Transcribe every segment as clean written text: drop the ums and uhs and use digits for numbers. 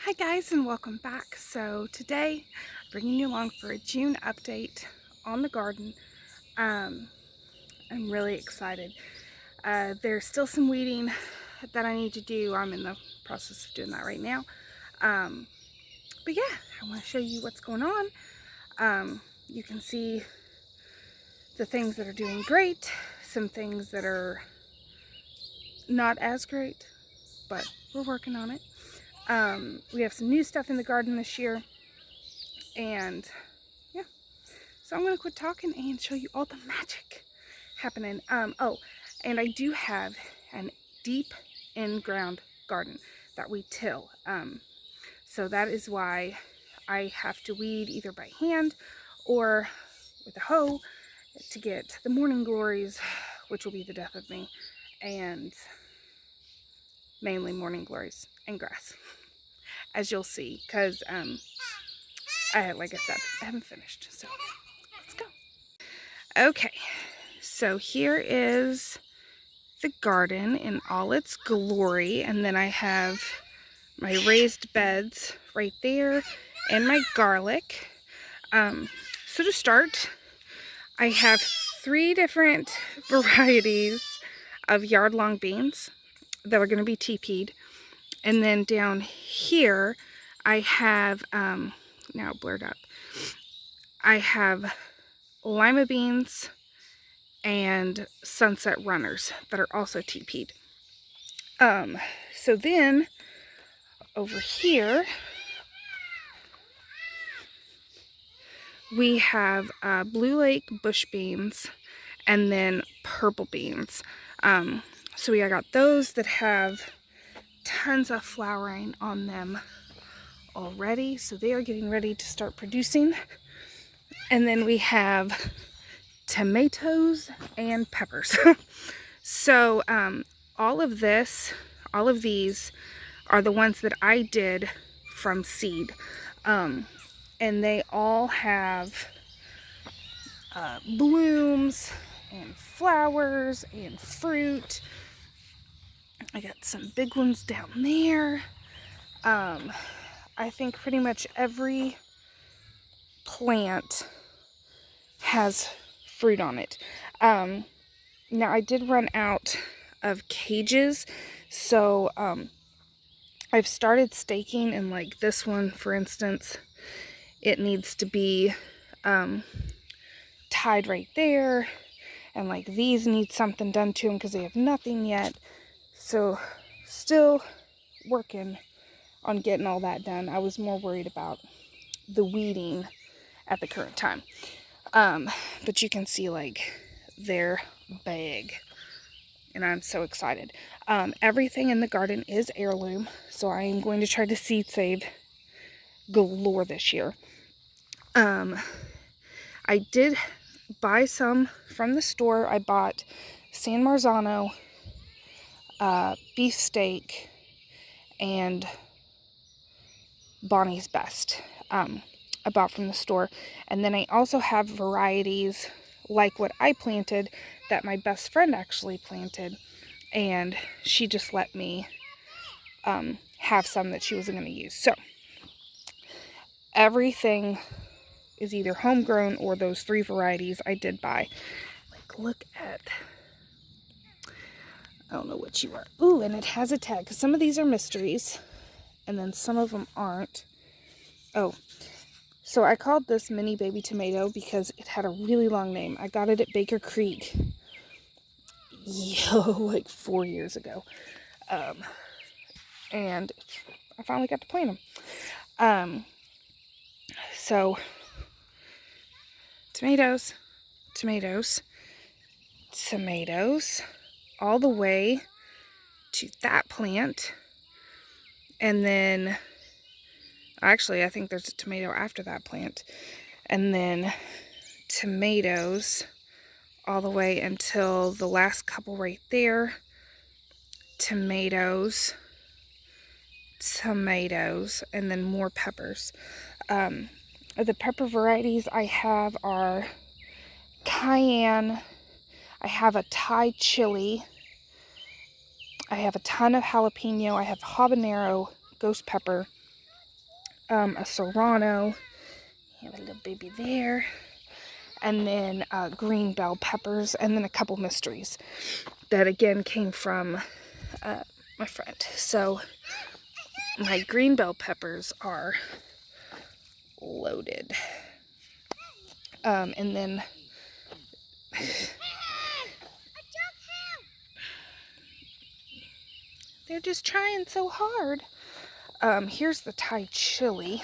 Hi guys, and welcome back. So today I'm bringing you along for a June update on the garden. I'm really excited. There's still some weeding that I need to do. I'm in the process of doing that right now. But yeah, I want to show you what's going on. You can see the things that are doing great, some things that are not as great, but we're working on it. We have some new stuff in the garden this year, and yeah, so I'm gonna quit talking and show you all the magic happening. Oh, and I do have an deep in-ground garden that we till. So that is why I have to weed either by hand or with a hoe to get the morning glories, which will be the death of me, and mainly morning glories and grass, as you'll see, because like I said, I haven't finished, so let's go. Okay, so here is the garden in all its glory, and then I have my raised beds right there and my garlic. So to start, I have 3 different varieties of yard-long beans that are going to be TP'd, and then down here I have now blurred up, I have lima beans and sunset runners that are also TP'd. So then over here we have Blue Lake bush beans and then purple beans. So I got those that have tons of flowering on them already, so they are getting ready to start producing. And then we have tomatoes and peppers. So all of these are the ones that I did from seed, and they all have blooms and flowers and fruit. I got some big ones down there. I think pretty much every plant has fruit on it. Now I did run out of cages, so I've started staking, and like this one, for instance, it needs to be tied right there, and like these need something done to them because they have nothing yet. So still working on getting all that done. I was more worried about the weeding at the current time. But you can see like they're big, and I'm so excited. Everything in the garden is heirloom, so I am going to try to seed save galore this year. I did buy some from the store. I bought San Marzano, beefsteak, and Bonnie's Best. I bought from the store, and then I also have varieties like what I planted that my best friend actually planted, and she just let me have some that she wasn't going to use. So everything is either homegrown or those 3 varieties I did buy. Like, look at, I don't know what you are. Ooh, and it has a tag, because some of these are mysteries and then some of them aren't. Oh, so I called this mini baby tomato because it had a really long name. I got it at Baker Creek like 4 years ago, and I finally got to plant them. So tomatoes, tomatoes, tomatoes, all the way to that plant, and then actually I think there's a tomato after that plant, and then tomatoes all the way until the last couple right there. Tomatoes, tomatoes, and then more peppers. The pepper varieties I have are cayenne, I have a Thai chili, I have a ton of jalapeno, I have habanero, ghost pepper, a serrano. You have a little baby there. And then green bell peppers, and then a couple mysteries that again came from my friend. So my green bell peppers are loaded. And then they're just trying so hard. Here's the Thai chili.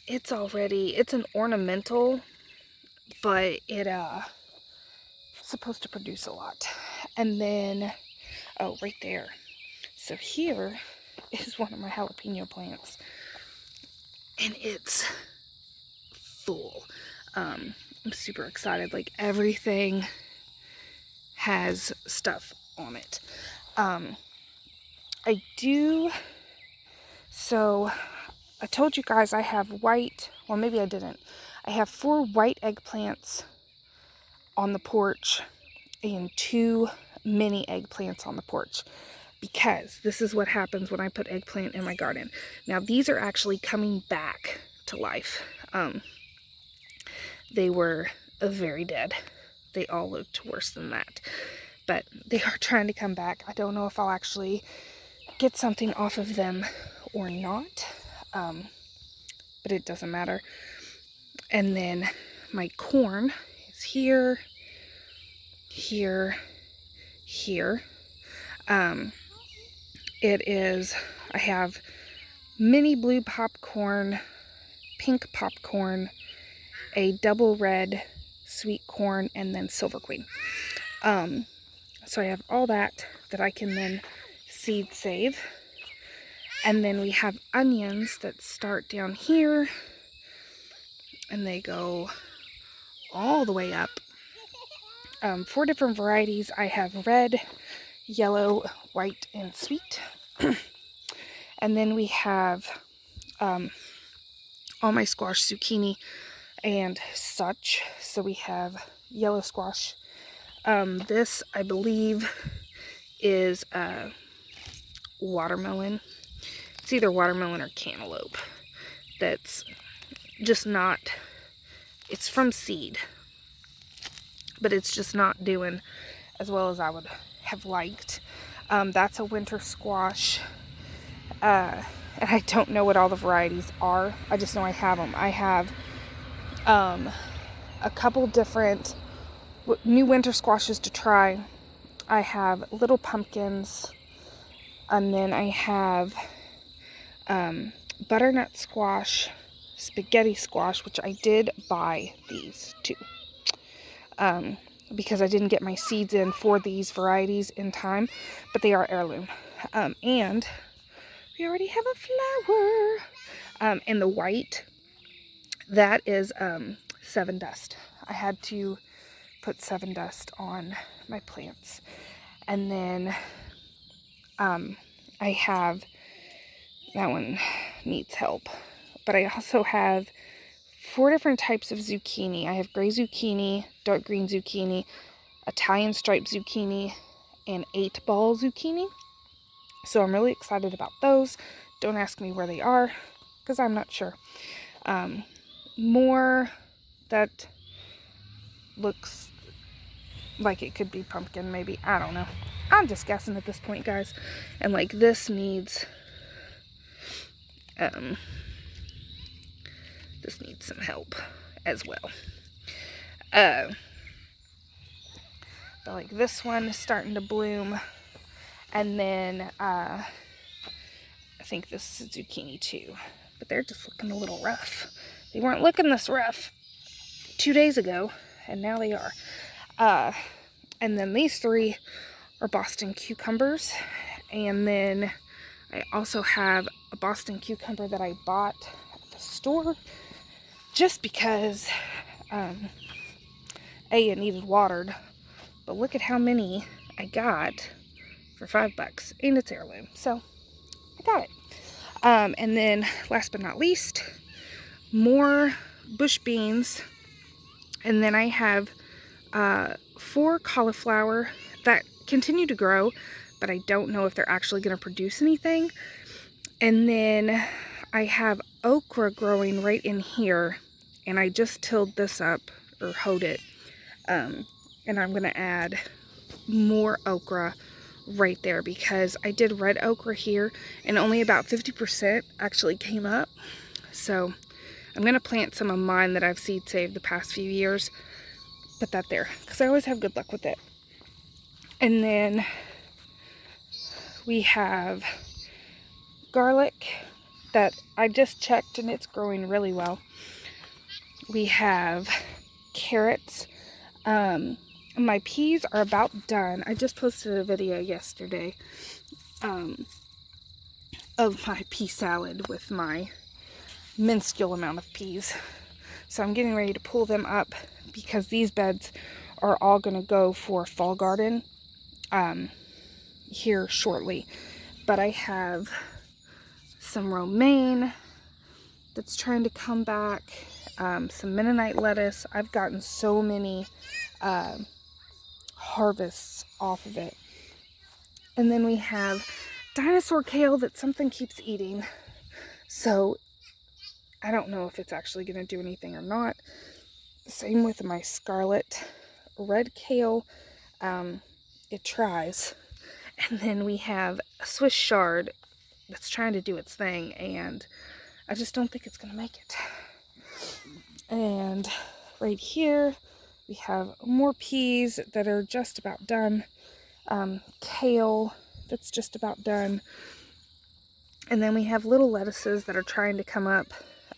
It's an ornamental, but it's supposed to produce a lot. And then, oh, right there. So here is one of my jalapeno plants, and it's full. I'm super excited. Like, everything has stuff on it. So I told you guys I have white, well, maybe I didn't. I have 4 white eggplants on the porch and 2 mini eggplants on the porch, because this is what happens when I put eggplant in my garden. Now, these are actually coming back to life. They were very dead. They all looked worse than that, but they are trying to come back. I don't know if I'll actually get something off of them or not, but it doesn't matter. And then my corn is here, here, here. I have mini blue popcorn, pink popcorn, a double red sweet corn, and then silver queen. So I have all that I can then seed save. And then we have onions that start down here, and they go all the way up. 4 different varieties. I have red, yellow, white, and sweet. And then we have all my squash, zucchini, and such. So we have yellow squash. This, I believe, is watermelon. It's either watermelon or cantaloupe. That's just not, it's from seed, but it's just not doing as well as I would have liked. That's a winter squash. And I don't know what all the varieties are. I just know I have them. I have a couple different new winter squashes to try. I have little pumpkins, and then I have butternut squash, spaghetti squash, which I did buy these too, because I didn't get my seeds in for these varieties in time, but they are heirloom. And we already have a flower. And the white, that is 7 Dust. I had to put 7 Dust on my plants. And then I have, that one needs help, but I also have 4 different types of zucchini. I have gray zucchini, dark green zucchini, Italian striped zucchini, and 8-ball zucchini. So I'm really excited about those. Don't ask me where they are, because I'm not sure. More that looks like it could be pumpkin, maybe. I don't know. I'm just guessing at this point, guys. And like, this needs some help as well. But like, this one is starting to bloom. And then I think this is zucchini too, but they're just looking a little rough. They weren't looking this rough 2 days ago, and now they are. And then these 3 are Boston cucumbers. And then I also have a Boston cucumber that I bought at the store just because it needed watered. But look at how many I got for $5, and it's heirloom, so I got it. And then last but not least, more bush beans. And then I have 4 cauliflower that continue to grow, but I don't know if they're actually going to produce anything. And then I have okra growing right in here, and I just tilled this up, or hoed it, and I'm going to add more okra right there because I did red okra here and only about 50% actually came up. So I'm going to plant some of mine that I've seed saved the past few years, put that there because I always have good luck with it. And then we have garlic that I just checked and it's growing really well. We have carrots. My peas are about done. I just posted a video yesterday of my pea salad with my minuscule amount of peas. So I'm getting ready to pull them up because these beds are all going to go for fall garden here shortly. But I have some romaine that's trying to come back, some Mennonite lettuce. I've gotten so many harvests off of it. And then we have dinosaur kale that something keeps eating. So I don't know if it's actually going to do anything or not. Same with my scarlet red kale. It tries. And then we have a Swiss chard that's trying to do its thing, and I just don't think it's going to make it. And right here we have more peas that are just about done. Kale that's just about done. And then we have little lettuces that are trying to come up.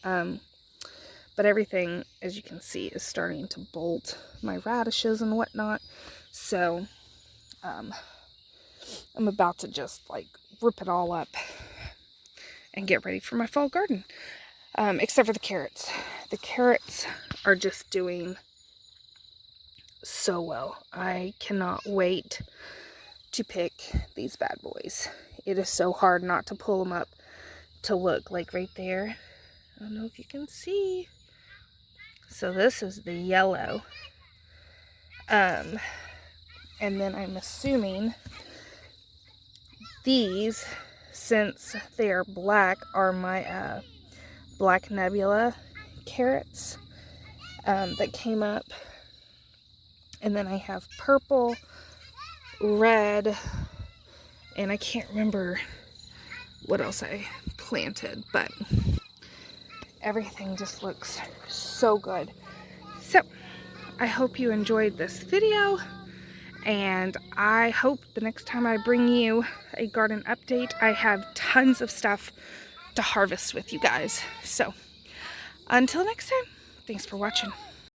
But everything, as you can see, is starting to bolt. My radishes and whatnot. So I'm about to just like rip it all up and get ready for my fall garden. Except for the carrots. The carrots are just doing so well. I cannot wait to pick these bad boys. It is so hard not to pull them up to look. Like right there, I don't know if you can see. So this is the yellow. And then I'm assuming these, since they are black, are my black nebula carrots that came up. And then I have purple, red, and I can't remember what else I planted, but everything just looks so good. So I hope you enjoyed this video, and I hope the next time I bring you a garden update, I have tons of stuff to harvest with you guys. So until next time, thanks for watching.